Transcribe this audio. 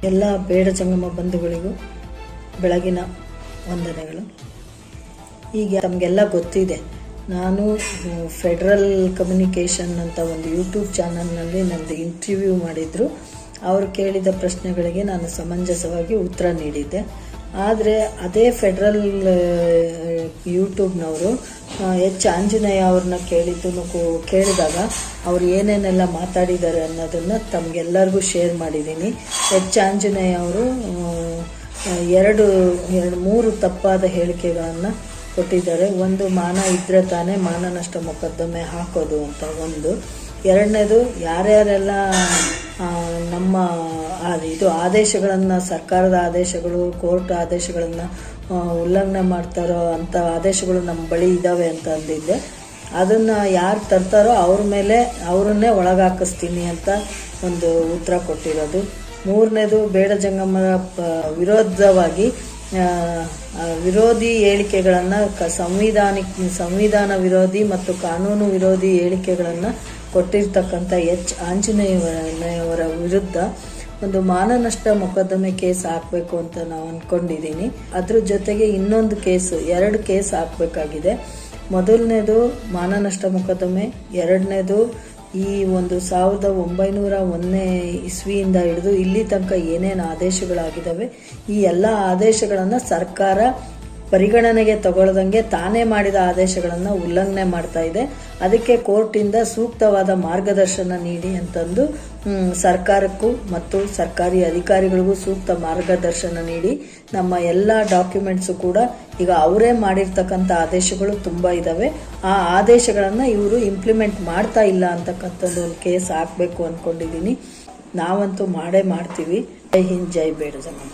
ಎಲ್ಲ ಬೇಡ ಜಂಗಮ ಬಂಧುಗಳಿಗೂ ಬೆಳಗಿನ ವಂದನೆಗಳು. ಈಗ ತಮಗೆಲ್ಲ ಗೊತ್ತಿದೆ, ನಾನು ಫೆಡರಲ್ ಕಮ್ಯುನಿಕೇಷನ್ ಅಂತ ಒಂದು ಯೂಟ್ಯೂಬ್ ಚಾನಲ್ನಲ್ಲಿ ನಂದು ಇಂಟರ್ವ್ಯೂ ಮಾಡಿದ್ರು. ಅವರು ಕೇಳಿದ ಪ್ರಶ್ನೆಗಳಿಗೆ ನಾನು ಸಮಂಜಸವಾಗಿ ಉತ್ತರ ನೀಡಿದ್ದೆ. ಆದರೆ ಅದೇ ಫೆಡರಲ್ ಯೂಟ್ಯೂಬ್ನವರು ಎಚ್ ಆಂಜನೇಯ ಅವ್ರನ್ನ ಕೇಳಿದಾಗ ಅವ್ರು ಏನೇನೆಲ್ಲ ಮಾತಾಡಿದ್ದಾರೆ ಅನ್ನೋದನ್ನು ತಮಗೆಲ್ಲರಿಗೂ ಶೇರ್ ಮಾಡಿದ್ದೀನಿ. ಎಚ್ ಆಂಜನೇಯ ಅವರು ಮೂರು ತಪ್ಪಾದ ಹೇಳಿಕೆಗಳನ್ನು ಕೊಟ್ಟಿದ್ದಾರೆ. ಒಂದು, ಮಾನ ಇದ್ದರೆ ತಾನೇ ಮಾನನಷ್ಟ ಮೊಕದ್ದಮೆ ಹಾಕೋದು ಅಂತ ಒಂದು. ಎರಡನೇದು, ಯಾರ್ಯಾರೆಲ್ಲ ನಮ್ಮ ಆದೇಶಗಳನ್ನು, ಸರ್ಕಾರದ ಆದೇಶಗಳು, ಕೋರ್ಟ್ ಆದೇಶಗಳನ್ನು ಉಲ್ಲಂಘನೆ ಮಾಡ್ತಾರೋ ಅಂಥ ಆದೇಶಗಳು ನಮ್ಮ ಬಳಿ ಇದ್ದಾವೆ ಅಂತ ಅಂದಿದ್ದೆ. ಅದನ್ನು ಯಾರು ತರ್ತಾರೋ ಅವ್ರ ಮೇಲೆ ಅವರನ್ನೇ ಒಳಗಾಕಿಸ್ತೀನಿ ಅಂತ ಒಂದು ಉತ್ತರ ಕೊಟ್ಟಿರೋದು. ಮೂರನೇದು, ಬೇಡ ಜಂಗಮರ ವಿರೋಧವಾಗಿ ವಿರೋಧಿ ಹೇಳಿಕೆಗಳನ್ನು, ಸಂವಿಧಾನ ವಿರೋಧಿ ಮತ್ತು ಕಾನೂನು ವಿರೋಧಿ ಹೇಳಿಕೆಗಳನ್ನು ಕೊಟ್ಟಿರ್ತಕ್ಕಂಥ ಎಚ್ ಆಂಜನೇಯವರ ವಿರುದ್ಧ ಒಂದು ಮಾನನಷ್ಟ ಮೊಕದ್ದಮೆ ಕೇಸ್ ಹಾಕಬೇಕು ಅಂತ ನಾವು ಅಂದ್ಕೊಂಡಿದ್ದೀನಿ. ಅದ್ರ ಜೊತೆಗೆ ಇನ್ನೊಂದು ಎರಡು ಕೇಸ್ ಹಾಕಬೇಕಾಗಿದೆ. ಮೊದಲನೇದು ಮಾನನಷ್ಟ ಮೊಕದ್ದಮೆ, ಎರಡನೇದು ಈ ಒಂದು 1901ನೇ ಇಸ್ವಿಯಿಂದ ಹಿಡಿದು ಇಲ್ಲಿ ತನಕ ಏನೇನು ಆದೇಶಗಳಾಗಿದ್ದಾವೆ ಈ ಎಲ್ಲ ಆದೇಶಗಳನ್ನು ಸರ್ಕಾರ ಪರಿಗಣನೆಗೆ ತಗೊಳ್ದಂಗೆ ತಾನೇ ಮಾಡಿದ ಆದೇಶಗಳನ್ನು ಉಲ್ಲಂಘನೆ ಮಾಡ್ತಾ ಇದೆ. ಅದಕ್ಕೆ ಕೋರ್ಟಿಂದ ಸೂಕ್ತವಾದ ಮಾರ್ಗದರ್ಶನ ನೀಡಿ ಅಂತಂದು ಸರ್ಕಾರಕ್ಕೂ ಮತ್ತು ಸರ್ಕಾರಿ ಅಧಿಕಾರಿಗಳಿಗೂ ಸೂಕ್ತ ಮಾರ್ಗದರ್ಶನ ನೀಡಿ ನಮ್ಮ ಎಲ್ಲ ಡಾಕ್ಯುಮೆಂಟ್ಸು ಕೂಡ ಈಗ ಅವರೇ ಮಾಡಿರ್ತಕ್ಕಂಥ ಆದೇಶಗಳು ತುಂಬ ಇದ್ದಾವೆ. ಆ ಆದೇಶಗಳನ್ನು ಇವರು ಇಂಪ್ಲಿಮೆಂಟ್ ಮಾಡ್ತಾ ಇಲ್ಲ ಅಂತಕ್ಕಂಥದ್ದು ಒಂದು ಕೇಸ್ ಹಾಕಬೇಕು ಅಂದ್ಕೊಂಡಿದ್ದೀನಿ. ನಾವಂತೂ ಮಾಡೇ ಮಾಡ್ತೀವಿ. ಜೈ ಹಿಂದ್, ಜೈ ಬೇಡ ಜಂಗಮ.